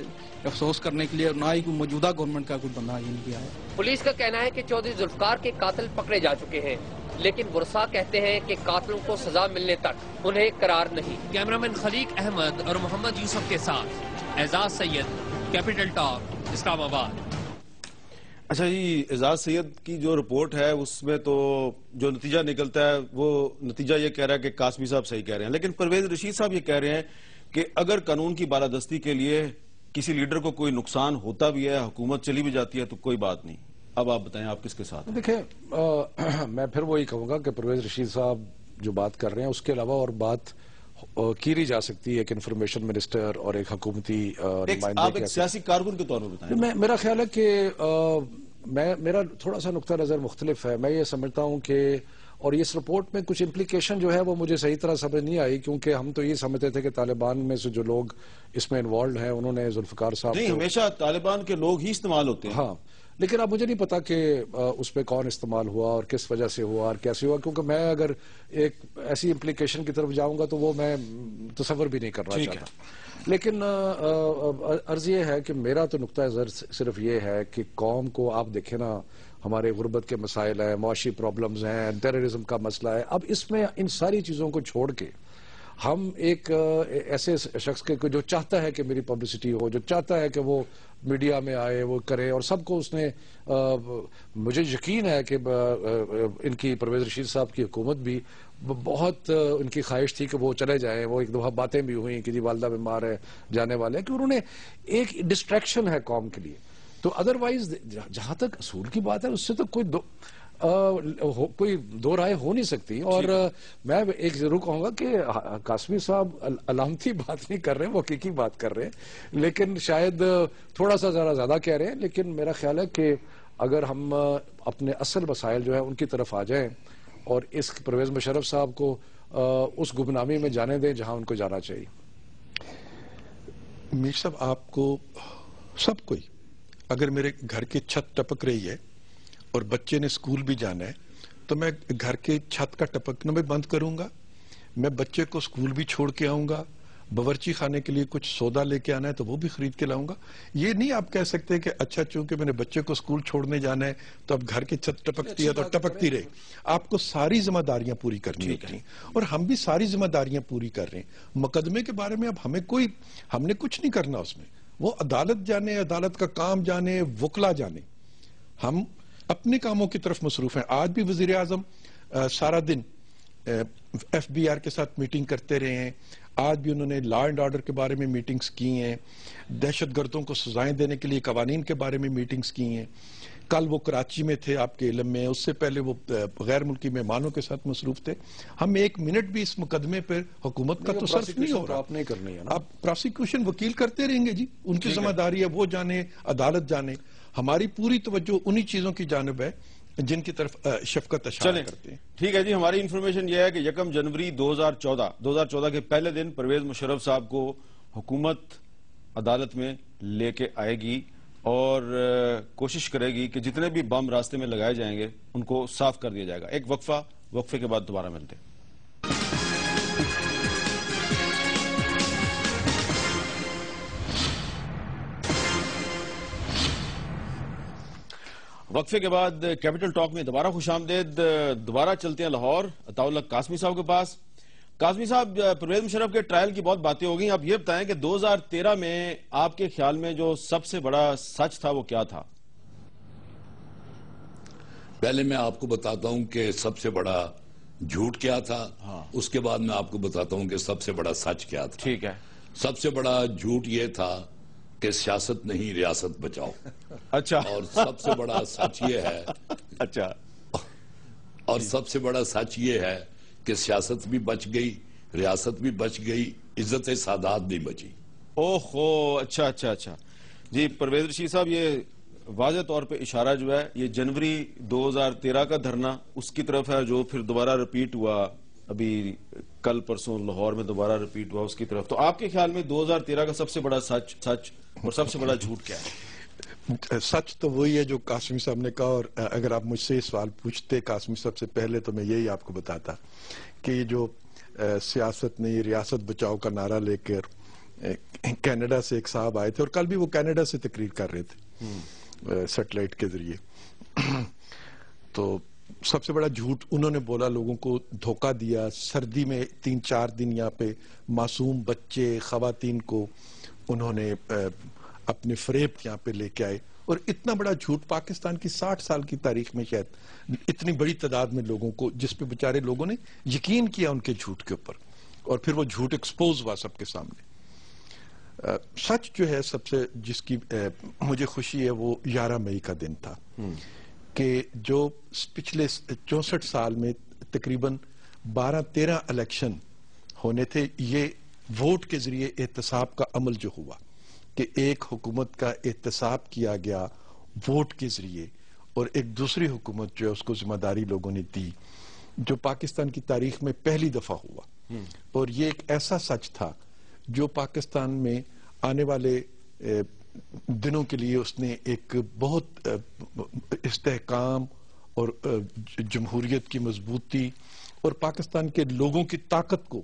افسوس کرنے کے لیے، اور نہ ہی کوئی موجودہ گورنمنٹ کا کوئی بندہ یہ نہیں آیا. پولیس کا کہنا ہے کہ چودھری ذوالفقار کے قاتل پکڑے جا چکے ہیں، لیکن ورثاء کہتے ہیں کہ قاتلوں کو سزا ملنے تک انہیں قرار نہیں. کیمرامین خلیق احمد اور محمد یوسف کے ساتھ اعزاز سید، کیپٹل ٹاک، اسلام آباد. اچھا جی، اعزاز سید کی جو رپورٹ ہے اس میں تو جو نتیجہ نکلتا ہے وہ نتیجہ یہ کہہ رہا ہے کہ قاسمی صاحب صحیح کہہ رہے ہیں، لیکن پرویز رشید صاحب یہ کہہ رہے ہیں کہ اگر قانون کی بالادستی کے لیے کسی لیڈر کو کوئی نقصان ہوتا بھی ہے، حکومت چلی بھی جاتی ہے تو کوئی بات نہیں، اب آپ بتائیں آپ کس کے ساتھ ہیں؟ دیکھیں میں پھر وہی کہوں گا کہ پرویز رشید صاحب جو بات کر رہے ہیں اس کے علاوہ اور بات کی نہیں جا سکتی ایک انفارمیشن منسٹر اور ایک حکومتی نمائندے. آپ ایک سیاسی کارکن کے طور پر بتائیں. میرا خیال ہے کہ میرا تھوڑا سا نقطہ نظر مختلف ہے. میں یہ سمجھتا ہوں کہ اور اس رپورٹ میں کچھ امپلیکیشن جو ہے وہ مجھے صحیح طرح سمجھ نہیں آئی, کیونکہ ہم تو یہ سمجھتے تھے کہ طالبان میں سے جو لوگ اس میں انوالوڈ ہیں انہوں نے ذوالفقار صاحب نہیں, ہمیشہ طالبان کے لوگ ہی استعمال ہوتے ہیں. ہاں, لیکن اب مجھے نہیں پتا کہ اس پہ کون استعمال ہوا اور کس وجہ سے ہوا اور کیسے ہوا, کیونکہ میں اگر ایک ایسی امپلیکیشن کی طرف جاؤں گا تو وہ میں تصور بھی نہیں کرنا چاہتا. لیکن عرض یہ ہے کہ میرا تو نقطہ نظر صرف یہ ہے کہ قوم کو آپ دیکھیں نا, ہمارے غربت کے مسائل ہیں, معاشی پرابلمز ہیں, ٹیررزم کا مسئلہ ہے. اب اس میں ان ساری چیزوں کو چھوڑ کے ہم ایک ایسے شخص کے جو چاہتا ہے کہ میری پبلسٹی ہو, جو چاہتا ہے کہ وہ میڈیا میں آئے, وہ کرے, اور سب کو اس نے مجھے یقین ہے کہ ان کی پرویز رشید صاحب کی حکومت بھی بہت ان کی خواہش تھی کہ وہ چلے جائیں. وہ ایک دفعہ باتیں بھی ہوئیں کہ جی والدہ بیمار ہے, جانے والے ہیں, کہ انہوں نے ایک ڈسٹریکشن ہے قوم کے لیے. تو ادروائز جہاں تک اصول کی بات ہے اس سے تو کوئی دو رائے ہو نہیں سکتی. اور میں ایک ضرور کہوں گا کہ قاسمی صاحب علامتی بات نہیں کر رہے ہیں, وہ حقیقی بات کر رہے ہیں, لیکن شاید تھوڑا سا ذرا زیادہ کہہ رہے ہیں. لیکن میرا خیال ہے کہ اگر ہم اپنے اصل مسائل جو ہیں ان کی طرف آ جائیں اور اس پرویز مشرف صاحب کو اس گمنامی میں جانے دیں جہاں ان کو جانا چاہیے. میر صاحب, آپ کو سب کوئی اگر میرے گھر کی چھت ٹپک رہی ہے اور بچے نے اسکول بھی جانا ہے تو میں گھر کے چھت کا ٹپکنا بھی بند کروں گا, میں بچے کو اسکول بھی چھوڑ کے آؤں گا, باورچی خانے کے لیے کچھ سودا لے کے آنا ہے تو وہ بھی خرید کے لاؤں گا. یہ نہیں آپ کہہ سکتے کہ اچھا چونکہ میں نے بچے کو اسکول چھوڑنے جانا ہے تو اب گھر کی چھت ٹپکتی ہے تو ٹپکتی رہے. آپ کو ساری ذمہ داریاں پوری کرنی ہوتی ہیں اور ہم بھی ساری ذمہ داریاں پوری کر رہے ہیں. مقدمے کے بارے میں اب ہم نے کچھ نہیں کرنا, اس میں وہ عدالت جانے, عدالت کا کام جانے, وکلا جانے. ہم اپنے کاموں کی طرف مصروف ہیں. آج بھی وزیر اعظم سارا دن ایف بی آر کے ساتھ میٹنگ کرتے رہے ہیں. آج بھی انہوں نے لا اینڈ آرڈر کے بارے میں میٹنگز کی ہیں, دہشت گردوں کو سزائیں دینے کے لیے قوانین کے بارے میں میٹنگز کی ہیں. کل وہ کراچی میں تھے آپ کے علم میں, اس سے پہلے وہ غیر ملکی مہمانوں کے ساتھ مصروف تھے. ہم ایک منٹ بھی اس مقدمے پر حکومت کا تو صرف نہیں ہو رہا. آپ نہیں کرنی ہے, آپ پروسیکیوشن وکیل کرتے رہیں گے جی, ان کی ذمہ داری ہے, وہ جانے, عدالت جانے. ہماری پوری توجہ انہی چیزوں کی جانب ہے جن کی طرف شفقت اشارہ کرتے ہیں. ٹھیک ہے جی, ہماری انفارمیشن یہ ہے کہ 1 جنوری 2014 کے پہلے دن پرویز مشرف صاحب کو حکومت عدالت میں لے کے آئے گی اور کوشش کرے گی کہ جتنے بھی بم راستے میں لگائے جائیں گے ان کو صاف کر دیا جائے گا. ایک وقفے کے بعد دوبارہ ملتے ہیں. وقفے کے بعد کیپٹل ٹاک میں دوبارہ خوش آمدید. دوبارہ چلتے ہیں لاہور, عطاء اللہ قاسمی صاحب کے پاس. قاسمی صاحب, پرویز مشرف کے ٹرائل کی بہت باتیں ہو گئی. آپ یہ بتائیں کہ 2013 میں آپ کے خیال میں جو سب سے بڑا سچ تھا وہ کیا تھا؟ پہلے میں آپ کو بتاتا ہوں کہ سب سے بڑا جھوٹ کیا تھا, اس کے بعد میں آپ کو بتاتا ہوں کہ سب سے بڑا سچ کیا تھا. ٹھیک ہے. سب سے بڑا جھوٹ یہ تھا کہ سیاست نہیں ریاست بچاؤ. اچھا. اور سب سے بڑا سچ یہ ہے اچھا, اور سب سے بڑا سچ یہ ہے کہ سیاست بھی بچ گئی, ریاست بھی بچ گئی, عزت سادات نہیں بچی. اوہو, اچھا. جی پرویز رشید صاحب, یہ واضح طور پہ اشارہ جو ہے یہ جنوری 2013 کا دھرنا اس کی طرف ہے جو پھر دوبارہ ریپیٹ ہوا, ابھی کل پرسوں لاہور میں دوبارہ ریپیٹ ہوا اس کی طرف. تو آپ کے خیال میں 2013 کا سب سے بڑا سچ اور سب سے بڑا جھوٹ کیا ہے؟ سچ تو وہی ہے جو قاسمی صاحب نے کہا, اور اگر آپ مجھ سے یہ سوال پوچھتے قاسمی صاحب سے پہلے تو میں یہی آپ کو بتاتا کہ یہ جو سیاست نہیں ریاست بچاؤ کا نعرہ لے کر کینیڈا سے ایک صاحب آئے تھے, اور کل بھی وہ کینیڈا سے تقریر کر رہے تھے سیٹلائٹ کے ذریعے, تو سب سے بڑا جھوٹ انہوں نے بولا, لوگوں کو دھوکہ دیا. سردی میں 3-4 دن یہاں پہ معصوم بچے, خواتین کو انہوں نے اپنے فریب یہاں پہ لے کے آئے, اور اتنا بڑا جھوٹ پاکستان کی 60 سال کی تاریخ میں شاید اتنی بڑی تعداد میں لوگوں کو, جس پہ بیچارے لوگوں نے یقین کیا ان کے جھوٹ کے اوپر, اور پھر وہ جھوٹ ایکسپوز ہوا سب کے سامنے. سچ جو ہے سب سے جس کی مجھے خوشی ہے وہ 11 مئی کا دن تھا. کہ جو پچھلے 64 سال میں تقریباً 12-13 الیکشن ہونے تھے، یہ ووٹ کے ذریعے احتساب کا عمل جو ہوا کہ ایک حکومت کا احتساب کیا گیا ووٹ کے ذریعے، اور ایک دوسری حکومت جو ہے اس کو ذمہ داری لوگوں نے دی، جو پاکستان کی تاریخ میں پہلی دفعہ ہوا، اور یہ ایک ایسا سچ تھا جو پاکستان میں آنے والے دنوں کے لیے اس نے ایک بہت استحکام اور جمہوریت کی مضبوطی اور پاکستان کے لوگوں کی طاقت کو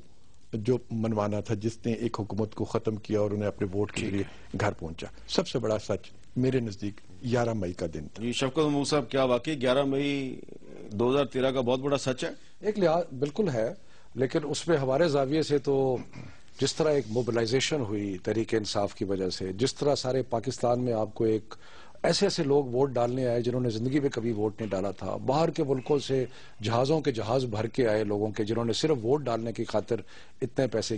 جو منوانا تھا، جس نے ایک حکومت کو ختم کیا اور انہیں اپنے ووٹ کے لیے گھر پہنچا۔ سب سے بڑا سچ میرے نزدیک 11 مئی کا دن تھا۔ جی شفقت محمود صاحب، کیا واقعی 11 مئی 2013 کا بہت بڑا سچ ہے؟ ایک لحاظ بالکل ہے، لیکن اس میں ہمارے زاویے سے تو جس طرح ایک موبلائزیشن ہوئی تحریک انصاف کی وجہ سے، جس طرح سارے پاکستان میں آپ کو ایک ایسے لوگ ووٹ ڈالنے آئے جنہوں نے زندگی میں کبھی ووٹ نہیں ڈالا تھا، باہر کے ملکوں سے جہازوں کے جہاز بھر کے آئے لوگوں کے جنہوں نے صرف ووٹ ڈالنے کی خاطر اتنے پیسے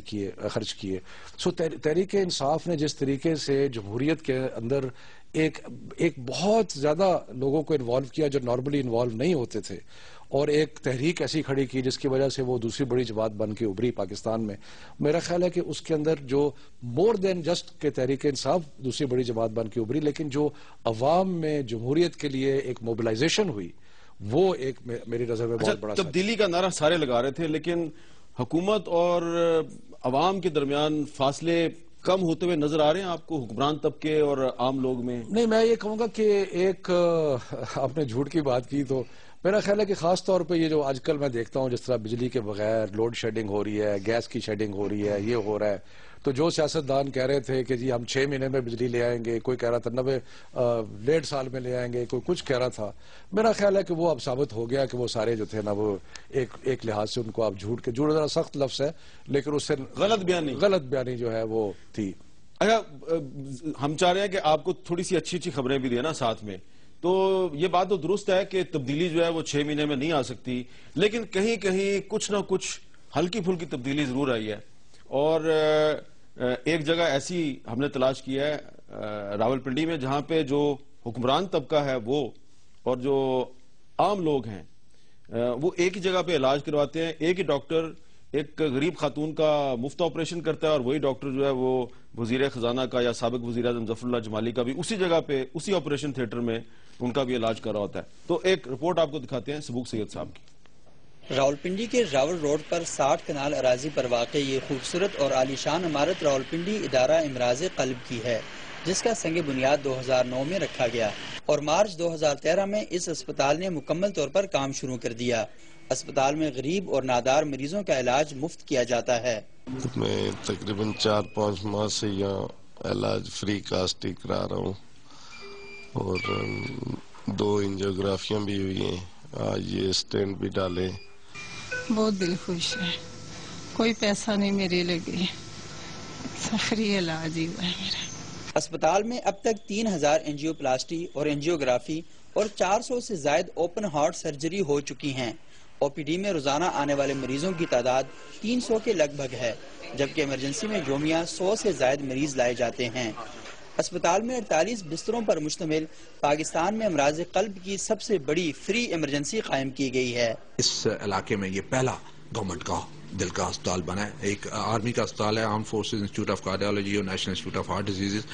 خرچ کیے۔ سو تحریک انصاف نے جس طریقے سے جمہوریت کے اندر ایک بہت زیادہ لوگوں کو انوالو کیا جو نارملی انوالو نہیں ہوتے تھے، اور ایک تحریک ایسی کھڑی کی جس کی وجہ سے وہ دوسری بڑی جماعت بن کے ابھری پاکستان میں۔ میرا خیال ہے کہ اس کے اندر جو مور دین جسٹ کہ تحریک انصاف دوسری بڑی جماعت بن کے ابھری، لیکن جو عوام میں جمہوریت کے لیے ایک موبلائزیشن ہوئی، وہ ایک میری نظر میں بہت بڑا تبدیلی کا نعرہ سارے لگا رہے تھے، لیکن حکومت اور عوام کے درمیان فاصلے کم ہوتے ہوئے نظر آ رہے ہیں آپ کو حکمران طبقے اور عام لوگ میں؟ نہیں، میں یہ کہوں گا کہ ایک آپ نے جھوٹ کی بات کی، تو میرا خیال ہے کہ خاص طور پہ یہ جو آج کل میں دیکھتا ہوں جس طرح بجلی کے بغیر لوڈ شیڈنگ ہو رہی ہے، گیس کی شیڈنگ ہو رہی ہے، یہ ہو رہا ہے، تو جو سیاستدان کہہ رہے تھے کہ جی ہم 6 مہینے میں بجلی لے آئیں گے، کوئی کہہ رہا تھا 1.5 سال میں لے آئیں گے، کوئی کچھ کہہ رہا تھا، میرا خیال ہے کہ وہ اب ثابت ہو گیا کہ وہ سارے جو تھے نا وہ ایک لحاظ سے ان کو اب جھوٹ ذرا سخت لفظ ہے لیکن اس سے غلط بیانی جو ہے وہ تھی۔ اچھا، ہم چاہ رہے ہیں کہ آپ کو تھوڑی سی اچھی خبریں بھی دیں نا ساتھ میں، تو یہ بات تو درست ہے کہ تبدیلی جو ہے وہ 6 مہینے میں نہیں آ سکتی، لیکن کہیں کہیں کچھ نہ کچھ ہلکی پھلکی تبدیلی ضرور آئی ہے، اور ایک جگہ ایسی ہم نے تلاش کی ہے راولپنڈی میں جہاں پہ جو حکمران طبقہ ہے وہ اور جو عام لوگ ہیں وہ ایک ہی جگہ پہ علاج کرواتے ہیں، ایک ہی ڈاکٹر ایک غریب خاتون کا مفت آپریشن کرتا ہے، اور وہی ڈاکٹر جو ہے وہ وزیر خزانہ کا یا سابق وزیر اعظم ظفر اللہ جمالی کا بھی اسی جگہ پہ اسی آپریشن تھیٹر میں ان کا بھی علاج کر رہا ہوتا ہے۔ تو ایک رپورٹ آپ کو دکھاتے ہیں سبوک سید صاحب کی۔ راولپنڈی کے راول روڈ پر 60 کنال اراضی پر واقع یہ خوبصورت اور عالیشان عمارت راولپنڈی ادارہ امراض قلب کی ہے، جس کا سنگ بنیاد 2009 میں رکھا گیا اور مارچ 2013 میں اس اسپتال نے مکمل طور پر کام شروع کر دیا۔ اسپتال میں غریب اور نادار مریضوں کا علاج مفت کیا جاتا ہے۔ میں تقریباً 4-5 ماہ سے یہاں علاج فری کاسٹ ہی کرا رہا ہوں، اور 2 انجیوگرافیاں بھی ہوئی ہیں، آج یہ اسٹینڈ بھی ڈالے۔ بہت دل خوش ہے، کوئی پیسہ نہیں میرے لگے، فری علاج ہی ہوا ہے میرا۔ اسپتال میں اب تک 3000 انجیو پلاسٹی اور انجیوگرافی اور 400 سے زائد اوپن ہارٹ سرجری ہو چکی ہیں۔ او پی ڈی میں روزانہ آنے والے مریضوں کی تعداد 300 کے لگ بھگ ہے، جبکہ ایمرجنسی میں یومیہ 100 سے زائد مریض لائے جاتے ہیں۔ اسپتال میں 48 بستروں پر مشتمل پاکستان میں امراض قلب کی سب سے بڑی فری ایمرجنسی قائم کی گئی ہے۔ اس علاقے میں یہ پہلا گورنمنٹ کا دل کا اسپتال بنا ہے، ایک آرمی کا اسپتال ہے، arm forces institute of cardiology اور national institute of heart diseases,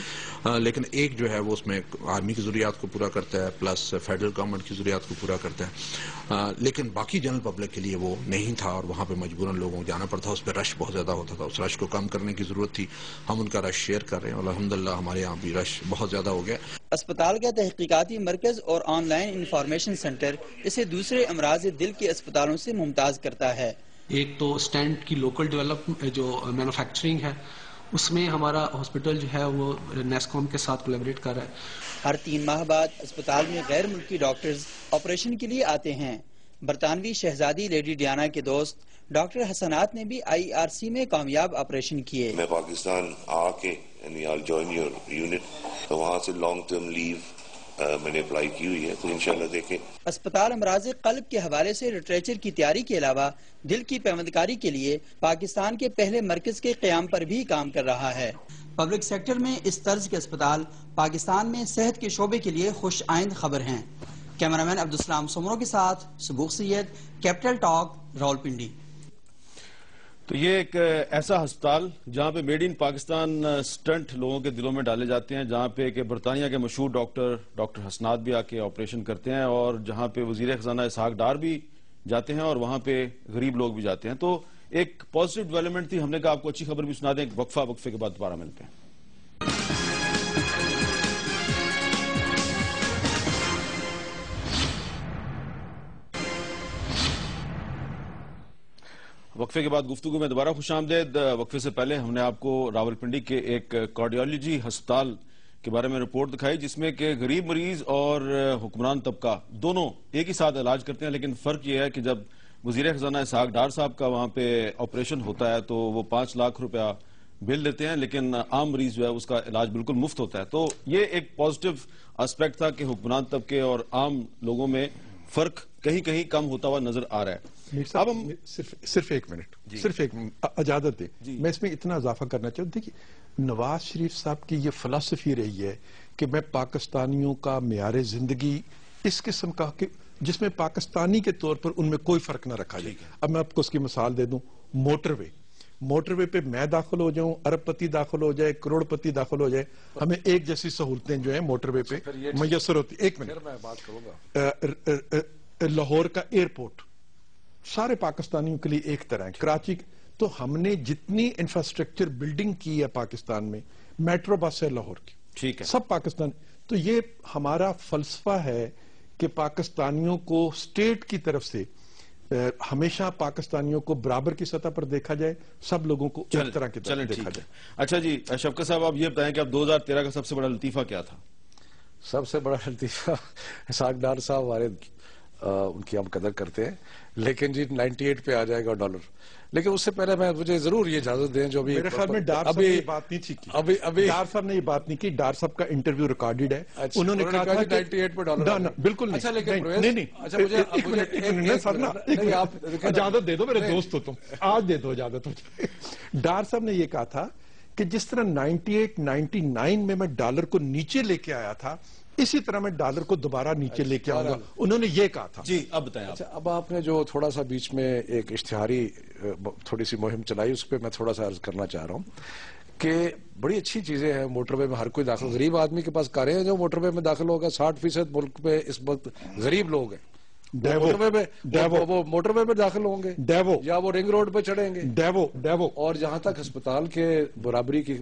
لیکن ایک جو ہے وہ اس میں آرمی کی ضروریات کو پورا کرتا ہے پلس فیڈرل گورنمنٹ کی ضروریات کو پورا کرتا ہے، لیکن باقی جنرل پبلک کے لیے وہ نہیں تھا، اور وہاں پہ مجبوراً لوگوں کو جانا پڑتا، اس پہ رش بہت زیادہ ہوتا تھا، اس رش کو کم کرنے کی ضرورت تھی، ہم ان کا رش شیئر کر رہے ہیں اور الحمدللہ ہمارے یہاں بھی رش بہت زیادہ ہو گیا۔ اسپتال کا تحقیقاتی مرکز اور آن لائن انفارمیشن سینٹر اسے دوسرے امراض دل کے اسپتالوں سے ممتاز کرتا ہے۔ ایک تو اسٹینڈ کی لوکل ڈیولپ جو مینوفیکچرنگ ہے، اس میں ہمارا ہاسپٹل جو ہے وہ نیسکوم کے ساتھ کولیبریٹ کر رہا ہے۔ ہر 3 ماہ بعد اسپتال میں غیر ملکی ڈاکٹرز آپریشن کے لیے آتے ہیں۔ برطانوی شہزادی لیڈی ڈیانا کے دوست ڈاکٹر حسنات نے بھی IRC میں کامیاب آپریشن کیے۔ میں پاکستان آ کے جوائن یور یونٹ، تو وہاں سے لانگ ٹرم لیو میں نے اپلائی کی ہوئی ہے، تو انشاءاللہ دیکھیں۔ اسپتال امراض قلب کے حوالے سے لٹریچر کی تیاری کے علاوہ دل کی پیوندکاری کے لیے پاکستان کے پہلے مرکز کے قیام پر بھی کام کر رہا ہے۔ پبلک سیکٹر میں اس طرز کے اسپتال پاکستان میں صحت کے شعبے کے لیے خوش آئند خبر ہیں۔ کیمرامین عبدالسلام سمرو کے ساتھ سبوق سید، کیپٹل ٹاک، راولپنڈی۔ تو یہ ایک ایسا ہسپتال جہاں پہ میڈ ان پاکستان سٹنٹ لوگوں کے دلوں میں ڈالے جاتے ہیں، جہاں پہ کہ برطانیہ کے مشہور ڈاکٹر حسنات بھی آ کے آپریشن کرتے ہیں، اور جہاں پہ وزیر خزانہ اسحاق ڈار بھی جاتے ہیں، اور وہاں پہ غریب لوگ بھی جاتے ہیں۔ تو ایک پازیٹیو ڈیولپمنٹ تھی، ہم نے کہا آپ کو اچھی خبر بھی سنا دیں۔ ایک وقفے کے بعد دوبارہ ملتے ہیں۔ وقفے کے بعد گفتگو میں دوبارہ خوش آمدید۔ وقفے سے پہلے ہم نے آپ کو راولپنڈی کے ایک کارڈیالوجی ہسپتال کے بارے میں رپورٹ دکھائی، جس میں کہ غریب مریض اور حکمران طبقہ دونوں ایک ہی ساتھ علاج کرتے ہیں، لیکن فرق یہ ہے کہ جب وزیر خزانہ اسحاق ڈار صاحب کا وہاں پہ آپریشن ہوتا ہے تو وہ 5 لاکھ روپیہ بل دیتے ہیں، لیکن عام مریض جو ہے اس کا علاج بالکل مفت ہوتا ہے۔ تو یہ ایک پازیٹیو اسپیکٹ تھا کہ حکمران طبقے اور عام لوگوں میں فرق کہیں کہیں کم ہوتا ہوا نظر آ رہا ہے۔ اب ہم صرف ایک منٹ صرف ایک منٹ اجازت دیں، میں اس میں اتنا اضافہ کرنا چاہوں۔ دیکھیے، نواز شریف صاحب کی یہ فلسفی رہی ہے کہ میں پاکستانیوں کا معیار زندگی اس قسم کا کہ جس میں پاکستانی کے طور پر ان میں کوئی فرق نہ رکھا جائے۔ اب میں آپ کو اس کی مثال دے دوں، موٹر وے پہ میں داخل ہو جاؤں، ارب پتی داخل ہو جائے، کروڑ پتی داخل ہو جائے، ہمیں ایک جیسی سہولتیں جو ہیں موٹر وے پہ میسر ہوتی۔ ایک منٹ میں بات کروں گا۔ لاہور کا ایئرپورٹ سارے پاکستانیوں کے لیے ایک طرح ہے، کراچی تو ہم نے جتنی انفراسٹرکچر بلڈنگ کی ہے پاکستان میں، میٹرو بس ہے لاہور کی، ٹھیک ہے، سب پاکستان۔ تو یہ ہمارا فلسفہ ہے کہ پاکستانیوں کو اسٹیٹ کی طرف سے ہمیشہ پاکستانیوں کو برابر کی سطح پر دیکھا جائے، سب لوگوں کو ایک طرح کی طرح دیکھا جائے۔ اچھا جی شفقت صاحب، آپ یہ بتائیں کہ اب 2013 کا سب سے بڑا لطیفہ کیا تھا؟ سب سے بڑا لطیفہ اسحاق ڈار صاحب ہمارے ان کی ہم قدر کرتے ہیں، لیکن جی 98 پہ آ جائے گا ڈالر۔ لیکن اس سے پہلے مجھے ضرور یہ اجازت دیں، جو بھی میرے خیال میں ڈار صاحب نے یہ بات نہیں کی، ڈار صاحب نے یہ بات نہیں کی، ڈار صاحب کا انٹرویو ریکارڈڈ ہے، انہوں نے کہا تھا کہ 98 پہ ڈالر بالکل نہیں۔ اچھا لیکن اجازت دے دو، میرے دوست ہو تم، آج دے دو اجازت۔ ڈار صاحب نے یہ کہا تھا کہ جس طرح 98 99 میں ڈالر کو نیچے لے کے آیا تھا، اسی طرح میں ڈالر کو دوبارہ نیچے لے کے آؤں گا، انہوں نے یہ کہا تھا۔ جی اب بتائیں۔ اچھا اب آپ نے جو تھوڑا سا بیچ میں ایک اشتہاری تھوڑی سی مہم چلائی، اس پہ میں تھوڑا سا عرض کرنا چاہ رہا ہوں کہ بڑی اچھی چیزیں ہیں۔ موٹر وے میں ہر کوئی داخل، غریب آدمی کے پاس کاریں ہیں جو موٹر وے میں داخل ہوگا۔ 60% ملک میں اس وقت غریب لوگ ہیں، وہ موٹر وے میں داخل ہوں گے یا وہ رنگ روڈ پہ چڑھیں گے۔ اور جہاں تک ہسپتال کے برابری کی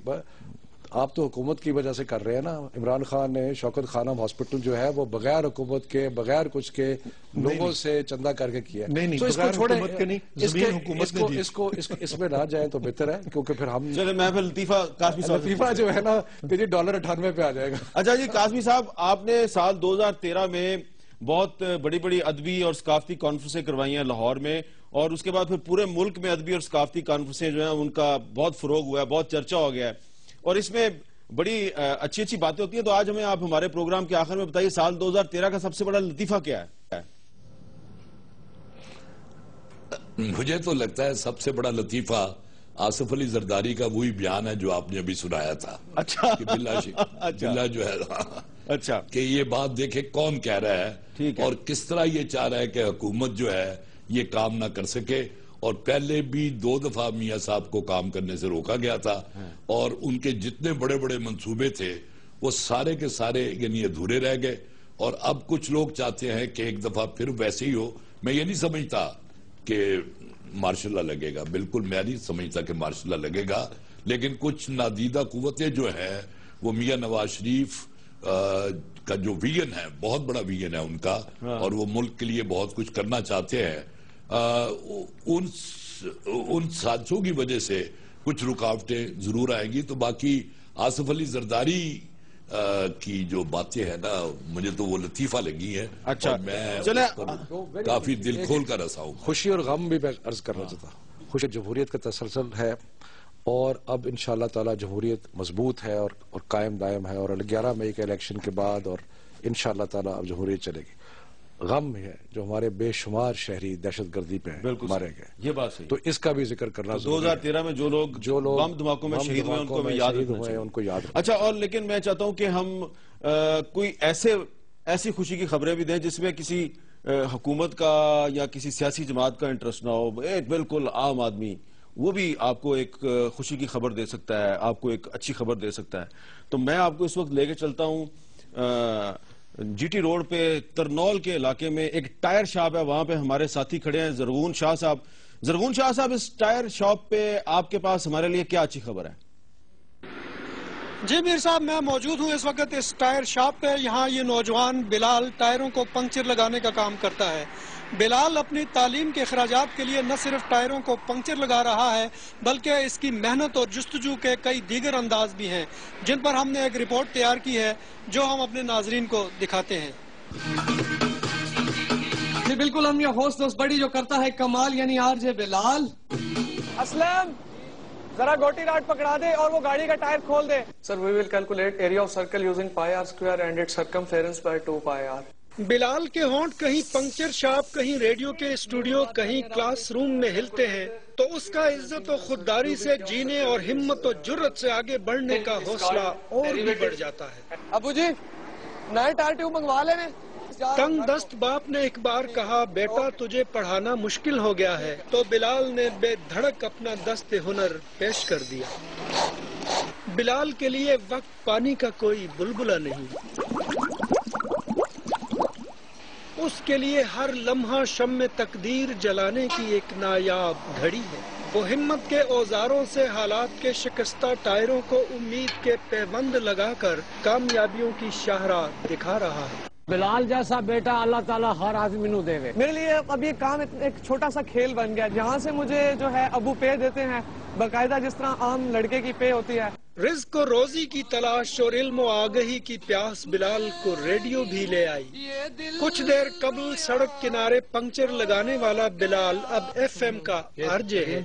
آپ تو حکومت کی وجہ سے کر رہے ہیں نا، عمران خان نے شوکت خانم ہاسپٹل جو ہے وہ بغیر حکومت کے، بغیر کچھ کے لوگوں سے چندہ کر کے کیا ہے۔ نہیں، تو اس کو چھوڑیں، اس میں نہ جائیں تو بہتر ہے، کیونکہ پھر ہم چلے میں پھر لطیفہ جو ہے نا کہ ڈالر 98 پہ آ جائے گا۔ اچھا جی قاسمی صاحب، آپ نے سال 2013 میں بہت بڑی بڑی ادبی اور ثقافتی کانفرنسیں کروائی ہیں لاہور میں، اور اس کے بعد پھر پورے ملک میں ادبی اور ثقافتی کانفرنسیں جو ہیں ان کا بہت فروغ ہوا ہے، بہت چرچا ہو گیا ہے، اور اس میں بڑی اچھی اچھی باتیں ہوتی ہیں۔ تو آج ہمیں آپ ہمارے پروگرام کے آخر میں بتائیے، سال 2013 کا سب سے بڑا لطیفہ کیا ہے؟ مجھے تو لگتا ہے سب سے بڑا لطیفہ آصف علی زرداری کا وہی بیان ہے جو آپ نے ابھی سنایا تھا۔ اچھا بلّہ جو ہے اچھا کہ یہ بات دیکھیں کون کہہ رہا ہے اور کس طرح یہ چاہ رہا ہے کہ حکومت جو ہے یہ کام نہ کر سکے، اور پہلے بھی 2 دفعہ میاں صاحب کو کام کرنے سے روکا گیا تھا، اور ان کے جتنے بڑے بڑے منصوبے تھے وہ سارے کے سارے یعنی ادھورے رہ گئے، اور اب کچھ لوگ چاہتے ہیں کہ ایک دفعہ پھر ویسے ہی ہو۔ میں یہ نہیں سمجھتا کہ مارشل لا لگے گا، بالکل میں نہیں سمجھتا کہ مارشل لا لگے گا، لیکن کچھ نادیدہ قوتیں جو ہیں وہ میاں نواز شریف کا جو ویژن ہے، بہت بڑا ویژن ہے ان کا، اور وہ ملک کے لیے بہت کچھ کرنا چاہتے ہیں، ان سازشوں کی وجہ سے کچھ رکاوٹیں ضرور آئیں گی۔ تو باقی آصف علی زرداری کی جو باتیں ہیں نا، مجھے تو وہ لطیفہ لگی ہیں، اور میں کافی دل کھول کر ہنسا ہوں۔ خوشی اور غم بھی میں عرض کرنا چاہتا ہوں۔ خوشی جمہوریت کا تسلسل ہے، اور اب انشاءاللہ تعالی جمہوریت مضبوط ہے اور قائم دائم ہے، اور 11 مئی کے الیکشن کے بعد اور انشاءاللہ تعالی اب جمہوریت چلے گی۔ غم ہے جو ہمارے بے شمار شہری دہشت گردی پہ مارے گئے، یہ بات صحیح، تو اس کا بھی ذکر کرنا ضروری ہے۔ 2013 میں جو لوگ بم دھماکوں میں شہید ہوئے ان کو یاد رکھنا چاہیے۔ ان کو یاد رکھنا۔ اچھا، اور لیکن میں چاہتا ہوں کہ ہم کوئی ایسے ایسی خوشی کی خبریں بھی دیں جس میں کسی حکومت کا یا کسی سیاسی جماعت کا انٹرسٹ نہ ہو. ایک بالکل عام آدمی وہ بھی آپ کو ایک خوشی کی خبر دے سکتا ہے, آپ کو ایک اچھی خبر دے سکتا ہے. تو میں آپ کو اس وقت لے کے چلتا ہوں جی ٹی روڈ پہ ترنول کے علاقے میں ایک ٹائر شاپ ہے. وہاں پہ ہمارے ساتھی کھڑے ہیں زرغون شاہ صاحب. زرغون شاہ صاحب, اس ٹائر شاپ پہ آپ کے پاس ہمارے لیے کیا اچھی خبر ہے؟ جی میر صاحب, میں موجود ہوں اس وقت اس ٹائر شاپ پہ. یہاں یہ نوجوان بلال ٹائروں کو پنکچر لگانے کا کام کرتا ہے. بلال اپنی تعلیم کے اخراجات کے لیے نہ صرف ٹائروں کو پنکچر لگا رہا ہے بلکہ اس کی محنت اور جستجو کے کئی دیگر انداز بھی ہیں جن پر ہم نے ایک رپورٹ تیار کی ہے جو ہم اپنے ناظرین کو دکھاتے ہیں. جی بالکل, ہم یہ ہوسٹ دوست بڑی جو کرتا ہے کمال, یعنی آر جے بلال. اسلم ذرا گوٹی راڈ پکڑا دے اور وہ گاڑی کا ٹائر کھول دے. Sir we will calculate area of circle using pi r square and it circumference by 2 pi r. Bilal کے ہونٹ کہیں پنکچر شاپ, کہیں ریڈیو کے اسٹوڈیو, کہیں کلاس روم میں ہلتے ہیں تو اس کا عزت و خودداری سے جینے اور ہمت و جرت سے آگے بڑھنے کا حوصلہ اور بھی بڑھ جاتا ہے. ابو جی نئے ٹائر ٹیوب منگوا لے. تنگ دست باپ نے ایک بار کہا, بیٹا تجھے پڑھانا مشکل ہو گیا ہے, تو بلال نے بے دھڑک اپنا دست ہنر پیش کر دیا. بلال کے لیے وقت پانی کا کوئی بلبلہ نہیں, اس کے لیے ہر لمحہ شمع تقدیر جلانے کی ایک نایاب گھڑی ہے. وہ ہمت کے اوزاروں سے حالات کے شکستہ ٹائروں کو امید کے پیوند لگا کر کامیابیوں کی شاہراہ دکھا رہا ہے. بلال جیسا بیٹا اللہ تعالیٰ ہر آدمی نو دے. میرے لیے اب یہ کام ایک چھوٹا سا کھیل بن گیا جہاں سے مجھے جو ہے ابو پے دیتے ہیں باقاعدہ جس طرح عام لڑکے کی پے ہوتی ہے. رزق و روزی کی تلاش اور علم و آگہی کی پیاس بلال کو ریڈیو بھی لے آئی. کچھ دیر قبل سڑک کنارے پنکچر لگانے والا بلال اب ایف ایم کا آرجے ہے.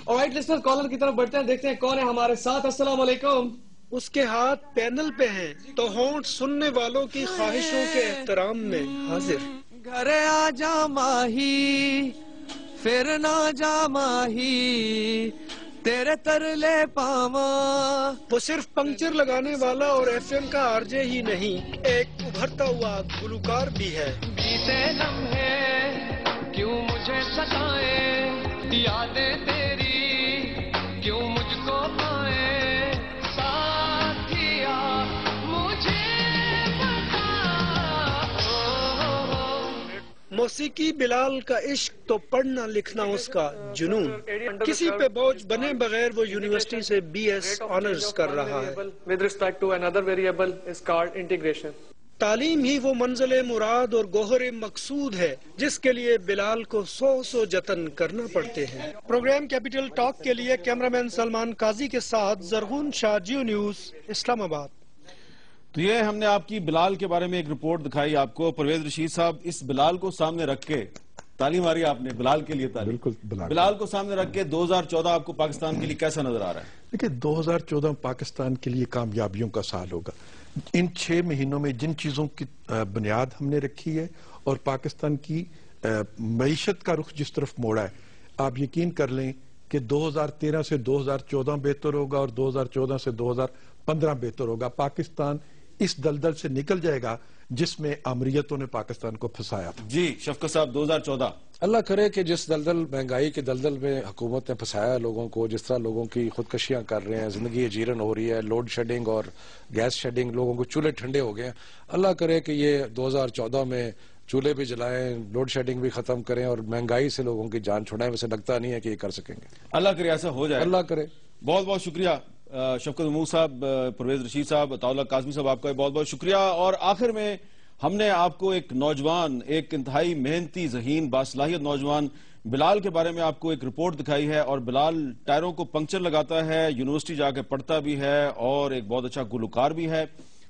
آلرائٹ لسنر, کالر کی طرف بڑھتے ہیں, دیکھتے ہیں کون ہے ہمارے ساتھ. السلام علیکم. اس کے ہاتھ پینل پہ ہیں تو ہونٹ سننے والوں کی خواہشوں کے احترام میں حاضر. گھر آ جا ماہی پھر نہ جا ماہی تیرے ترلے پاواں. وہ صرف پنکچر لگانے والا اور ایف ایم کا آرجے ہی نہیں, ایک ابھرتا ہوا گلوکار بھی ہے. بیتے لمحے کیوں مجھے ستائے, یادیں تیری کیوں مجھ کو پائے, موسیقی بلال کا عشق تو پڑھنا لکھنا اس کا جنون. کسی پہ بوجھ بنے بغیر وہ یونیورسٹی سے بی ایس آنرز کر رہا ہے. With respect to another variable is called integration. تعلیم ہی وہ منزل مراد اور گوہر مقصود ہے جس کے لیے بلال کو سو جتن کرنا پڑتے ہیں. پروگرام کیپٹل ٹاک کے لیے کیمرامین سلمان قاضی کے ساتھ زرغون شاہ, جیو نیوز, اسلام آباد. تو یہ ہم نے آپ کی بلال کے بارے میں ایک رپورٹ دکھائی آپ کو. پرویز رشید صاحب, اس بلال کو سامنے رکھ کے تعلیم آ رہی ہے آپ نے بلال کے لیے تعلیم. بالکل بلال کو سامنے رکھ کے 2014 آپ کو پاکستان کے لیے کیسا نظر آ رہا ہے؟ دیکھیں 2014 پاکستان کے لیے کامیابیوں کا سال ہوگا. ان 6 مہینوں میں جن چیزوں کی بنیاد ہم نے رکھی ہے اور پاکستان کی معیشت کا رخ جس طرف موڑا ہے, آپ یقین کر لیں کہ 2013 سے 2014 بہتر ہوگا اور 2014 سے 2015 بہتر ہوگا. پاکستان اس دلدل سے نکل جائے گا جس میں آمریتوں نے پاکستان کو پھنسایا تھا. جی شفقت صاحب, 2014 اللہ کرے کہ جس دلدل مہنگائی کے دلدل میں حکومت نے پھنسایا لوگوں کو, جس طرح لوگوں کی خودکشیاں کر رہے ہیں, زندگی اجیرن ہو رہی ہے, لوڈ شیڈنگ اور گیس شیڈنگ, لوگوں کو چولہے ٹھنڈے ہو گئے ہیں. اللہ کرے کہ یہ 2014 میں چولہے بھی جلائیں, لوڈ شیڈنگ بھی ختم کریں اور مہنگائی سے لوگوں کی جان چھڑائیں. ویسے لگتا نہیں ہے کہ یہ کر سکیں گے. اللہ کرے ایسا ہو جائے. اللہ کرے. بہت بہت شکریہ شفقت محمود صاحب, پرویز رشید صاحب, عطاء اللہ کاظمی صاحب, آپ کا بہت بہت شکریہ. اور آخر میں ہم نے آپ کو ایک نوجوان, ایک انتہائی محنتی, ذہین, باصلاحیت نوجوان بلال کے بارے میں آپ کو ایک رپورٹ دکھائی ہے. اور بلال ٹائروں کو پنکچر لگاتا ہے, یونیورسٹی جا کے پڑھتا بھی ہے اور ایک بہت اچھا گلوکار بھی ہے.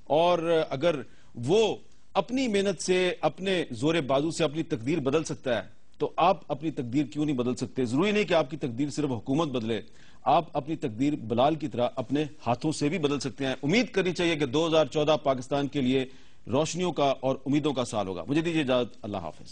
اور اگر وہ اپنی محنت سے, اپنے زور بازو سے اپنی تقدیر بدل سکتا ہے تو آپ اپنی تقدیر کیوں نہیں بدل سکتے؟ ضروری نہیں کہ آپ کی تقدیر صرف حکومت بدلے, آپ اپنی تقدیر بلال کی طرح اپنے ہاتھوں سے بھی بدل سکتے ہیں. امید کرنی چاہیے کہ 2014 پاکستان کے لیے روشنیوں کا اور امیدوں کا سال ہوگا. مجھے دیجیے اجازت, اللہ حافظ.